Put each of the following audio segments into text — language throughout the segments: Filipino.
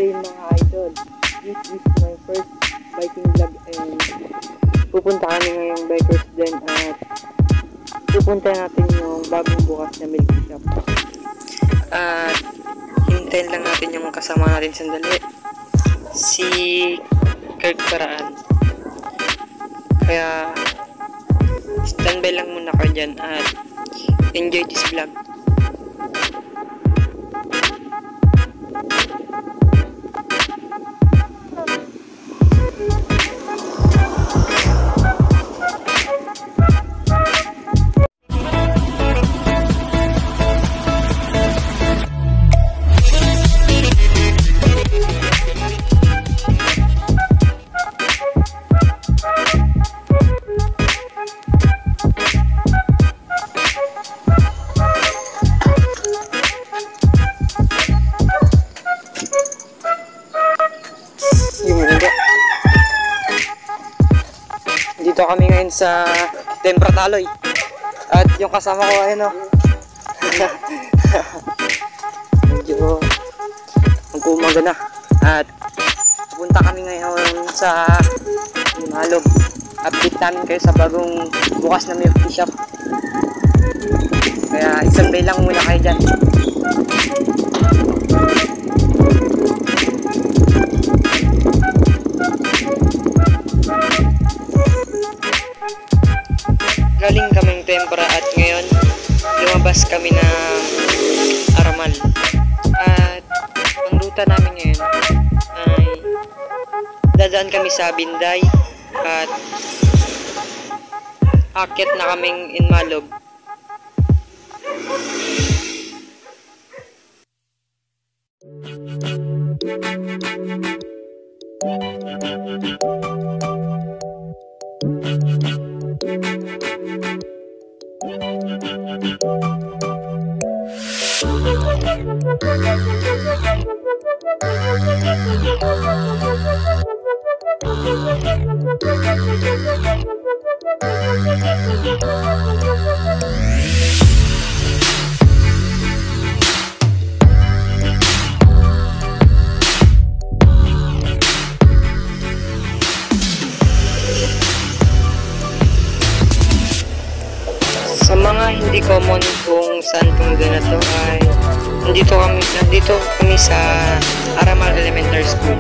day mga idol. This is my first biking vlog and pupunta kami ngayong bikers den at pupunta natin yung bagong bukas na milk shop. At hintayin lang natin yung kasama natin sandali, si Kirk Paraan. Kaya standby lang muna kayo dyan at enjoy this vlog. Dito kami ngayon sa Tempra Taloy. At yung kasama ko ayun oh. Medyo mag-umaga na. At pupunta kami ngayon sa Malog. Update namin kayo sa bagong bukas na milk shop. Kaya isang day lang muna kayo dyan. Galing kaming Tempra at ngayon lumabas kami ng Aramal. At ang ruta namin ngayon ay dadaan kami sa Binday at akyat na kaming Inmalog. Sa mga hindi common kung saan itong lugar na to ay nandito kami sa Aramal Elementary School.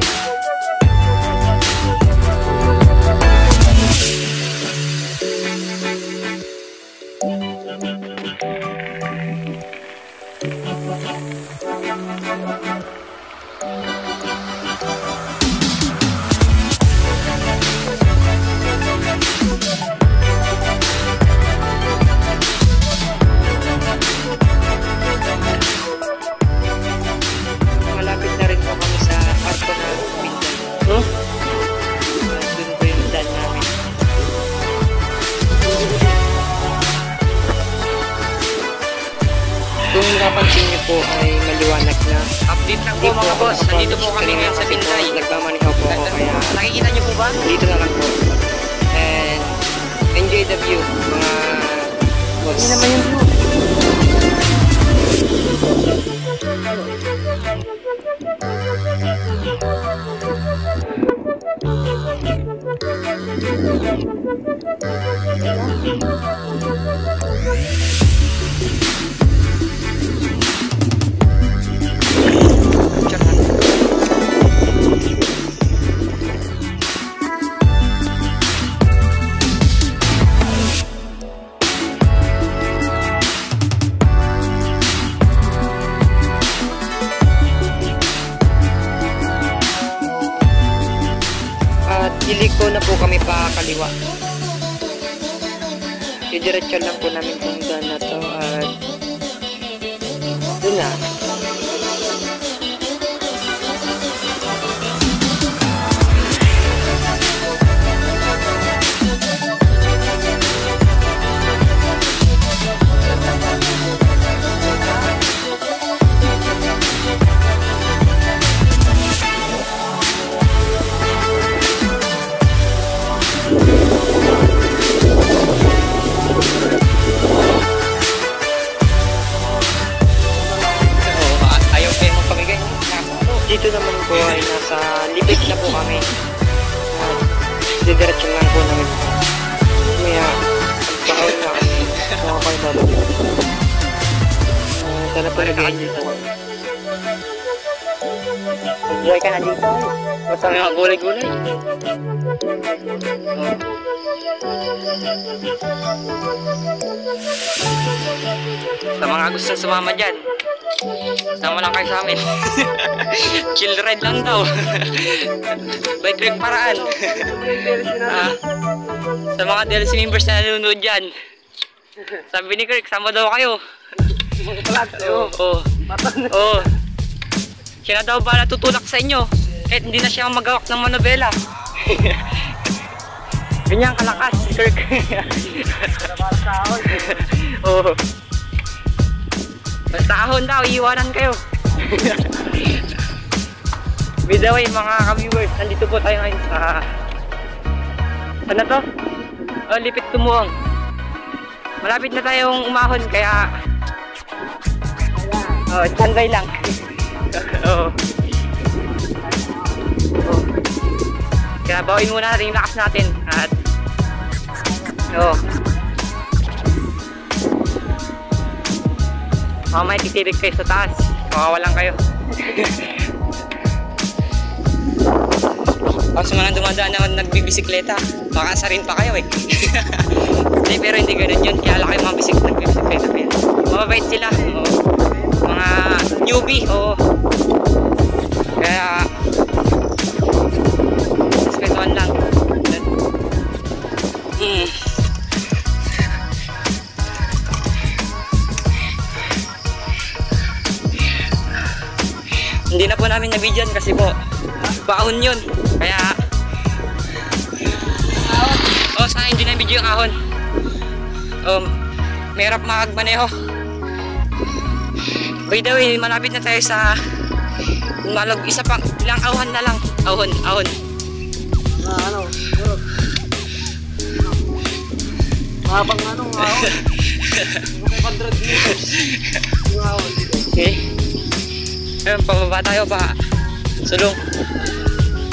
Kung napansin niyo po ay maliwanag na. Update lang po mga boss. Nandito po kami ngayon sa Binday. Nagmamanihaw po ako kaya nakikita niyo po ba? dito na lang po. And enjoy the view mga boss. Hindi naman yung view. Iliko na po kami pa kaliwa. Didiretso lang po namin kung daan na to at doon na. Sana pa nag-enjoy ko. Enjoy ka na dito. Basta may mga gulay-gulay. Sa mga gusto sumama dyan, sama lang kayo sa amin. Chill ride lang daw. Bike ride paraan. Sa mga DLC members na nanonood dyan, sabi ni Kirk, sama daw kayo. Oo. Siya na daw ba natutulak sa inyo? Kahit hindi na siya magawak ng manobela. Ganyan kalakas si Kirk. Oo. Basta ahon daw, iiwanan kayo. By the way, mga ka-viewers, nandito po tayo ngayon sa... Saan na to? Oh, Lipit Tumuang. Malapit na tayong umahon, kaya... Oh, standby lang. Oo. Kaya bawin muna natin yung lakas natin. At... Oo. Mamaya titirig kayo sa taas. Makawalan kayo. Tapos mga dumadaan na nagbibisikleta, makasarin pa kayo eh. Hindi, pero hindi ganun yun. Kaya lang kayo mga nagbibisikleta pa yan. Mababait sila. Oo. Mga newbie. Oo. Kaya respetuhan lang. Hindi na po namin nabidyan kasi po baon yun. Kaya sana hindi na video yung ahon. Mahirap makagmaneho. By the way, malapit na tayo sa Malog. Isa pang ilang ahon na lang. Ahon. Habang ahon. 500 meters. Yung ahon dito. Okay. Ayun, pababa tayo pa. Sulong.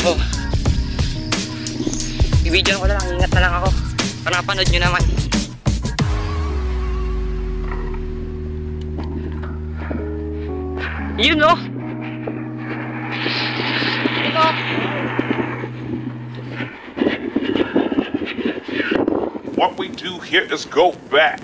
Oh. I-video ko na lang. Ingat na lang ako. Para napanood nyo naman. Yun oh. Ito. What we do here is go back.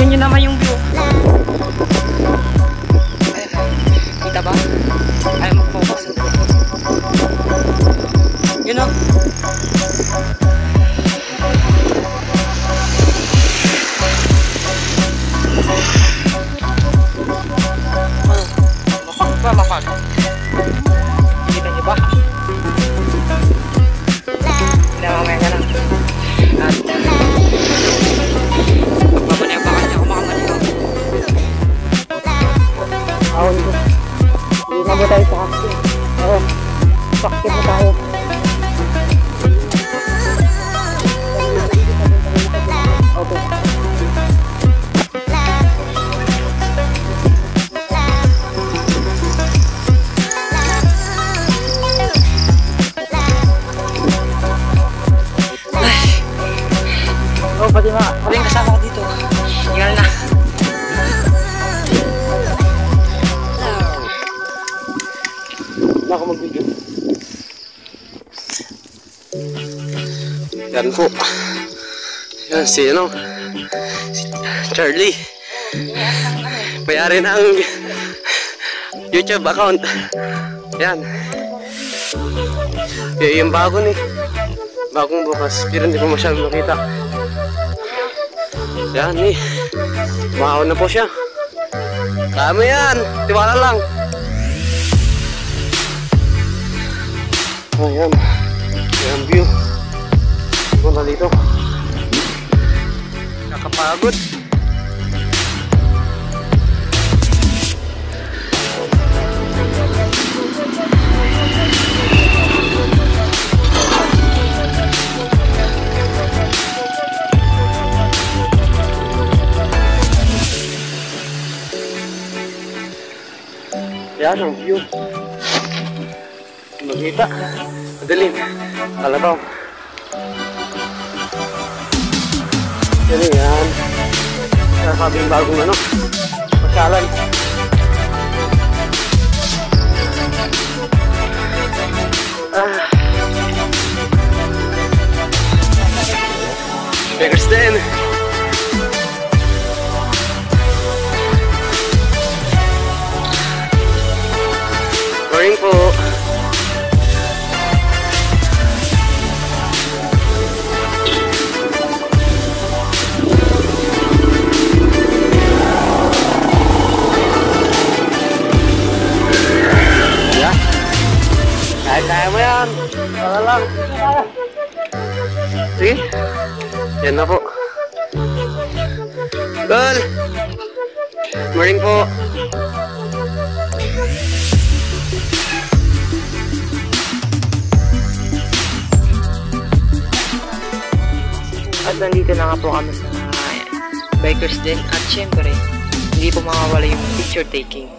Tignan nyo naman yung view. Kita ba? Ayaw mag-focus. Yun o. Mapag. Kita nyo ba? Namamaya ka lang. At pagpapanyabakan niya ako makamaligaw. Ahon ko. Hindi na mo tayo sa kakit. Oo. Sakit mo tayo. Okay. Oh, pati yung kasama ko dito. Tingnan na. Wala ako mag-video. Yan po. Yan si Charlie. Mayari ng YouTube account. Yan. Yung bago ni. Bagong bukas. Pero hindi ko masyadong makita. Yan eh. Mahon na po siya. Kaya mo yan. Tiwala lang. Ayan. Ayan view. Punta dito. Nakapagod. Yan ang view. Makita. Madilim. Kalataw. Yan. Sasabi yung bagong ano. Pasyalan. Beggars Den. Morning po. Yeah. Kaya mo yan. Wala lang. Sige. Yan na po. Goal. Morning po. At nandito na nga po kami sa Bikers Den. At syempre, hindi po makawala yung picture taking.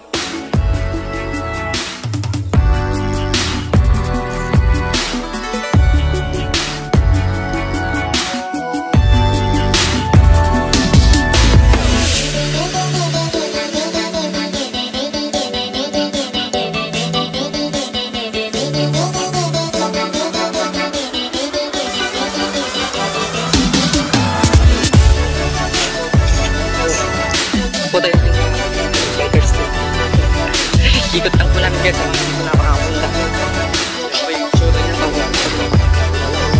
Po tayo sa Bikers Den. Ikot lang po namin guys. Hindi po nakakapunta. Ako yung tsura niya po.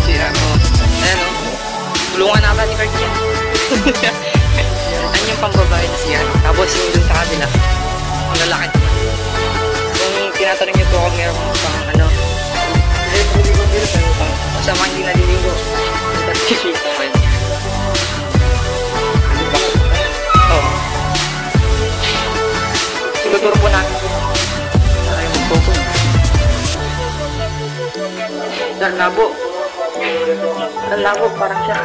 Si ano. Ayan o. Tulungan natin ni Kurt yan. Ayan yung pambabae na siya. Tapos yung dun sa kabila. Ang lalaki naman. Kung tinatanong niyo po kung meron kong pang ano. Masama hindi naliligo. Naliligo ko ngayon. Tuturo po namin ay magpoko. Ang labo. Ang labo parang siya.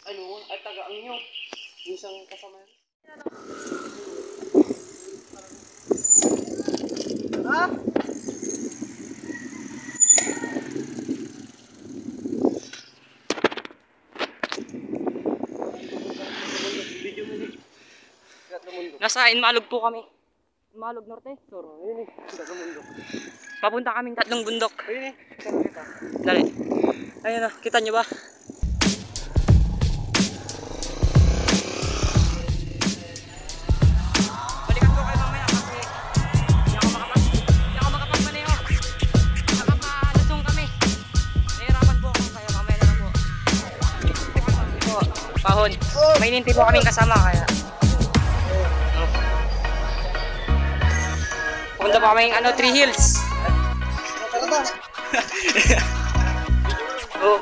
Ay, tagaan nyo. Isang kasama yan. Ha? Nasa Inmalog po kami. Inmalog Norte. Soro. Ayun eh. Tagamundok. Papunta kaming 3 bundok. Ayun eh. Dali. Ayun o. Kita nyo ba? Balikan ko kayo mamaya kasi hindi ako makapagmaneho. Nakapalusong kami. Nahirapan po ako kaya mamaya na lang po. Po, pahon. May ininti po kaming kasama kaya. Punta pa kaming ano, Three Hills. Oh.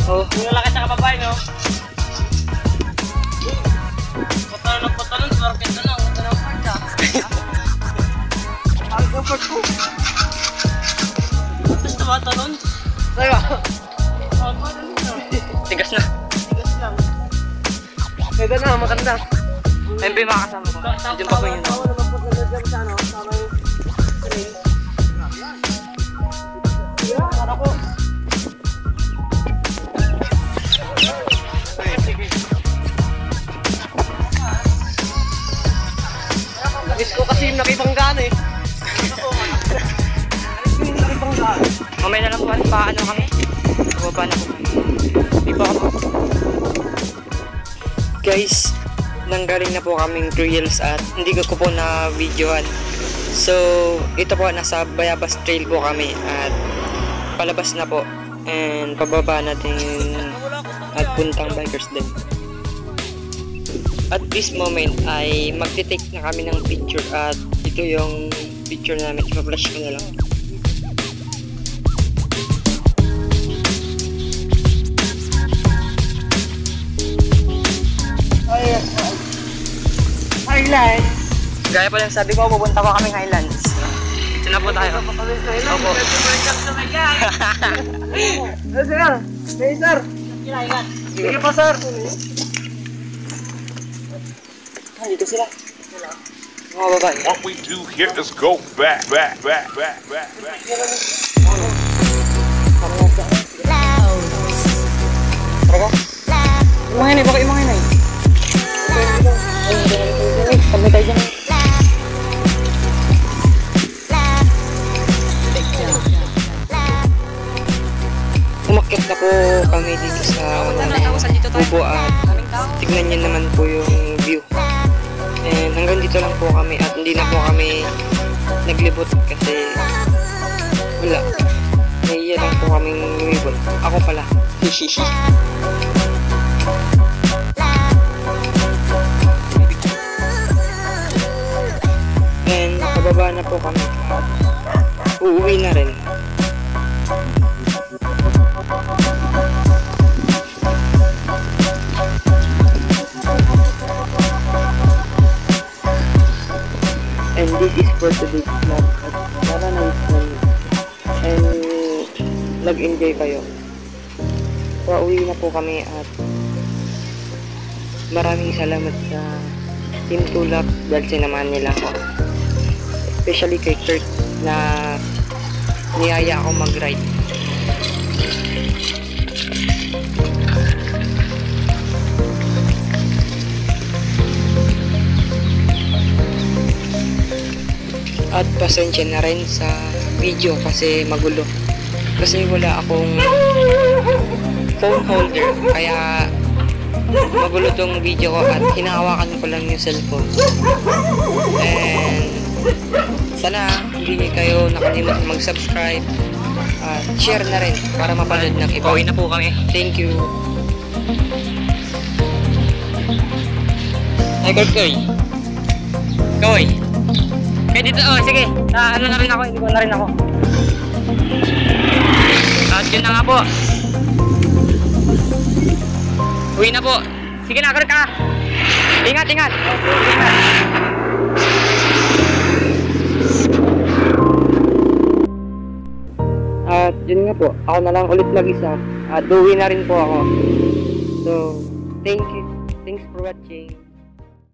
Oh. Yung lalaki sa kababay, no? Patalon, swarket na lang. Ito na ang part, ha? Ang part ko. Gusto ba, talon? Tayo. Tigas na. Tigas lang. Pwede na, maganda. Ayun ba yung mga kasama ko? Diyan pa po yun. Nagis ko kasi yung nakibanggaan eh. Mamaya na lang po, paano kami? pababa na po kami. Di po ako. Guys, nanggaling na po kaming trails at hindi ko po na videoan. So, ito po, nasa Bayabas Trail po kami at palabas na po. And pababa natin at puntang Bikers Den. At this moment ay magte-take na kami ng picture at ito yung picture namin. Ipa-flash ko na lang. Highlight! Gaya po lang sabi ko, pupunta ko kaming Highlands. Ito na po tayo. Opo. Sir! Sige pa, sir! Dito sila. Mga babae. What we do here is go back. Tara ka. Imanginay, baka imanginay. Kami tayo dyan. Umakyat na po kami dito sa Bubo at tignan niyo naman po yung view. And hanggang dito lang po kami at hindi na po kami naglibot kasi wala. Naiiya lang po kaming lumibot. Ako pala. Hihihi. And nakababa na po kami. Uuwi na rin. And this is for today's vlog. At sana na-enjoy and nag-enjoy kayo. Pauwi na po kami at maraming salamat sa Team Tulak dahil sinamahan nila ako. Especially kay Kurt na niyaya ako mag-ride. At pasensya na rin sa video kasi magulo. Kasi wala akong phone holder kaya magulo tong video ko at hinahawakan ko lang yung cellphone. And sana hindi niyo kayo nakalimutan mag-subscribe at share na rin para mapanood ng iba. Pauwi na po kami. Thank you. Hi, Koy. Koy. Kaya dito, oh, sige. Ano na rin ako, hindi ko na rin ako. At yun na nga po. Uwi na po. Sige na, Kurt ka. Ingat, ingat. Ingat. At yun nga po, ako na lang ulit mag-isa. At uwi na rin po ako. So, thank you. Thanks for watching.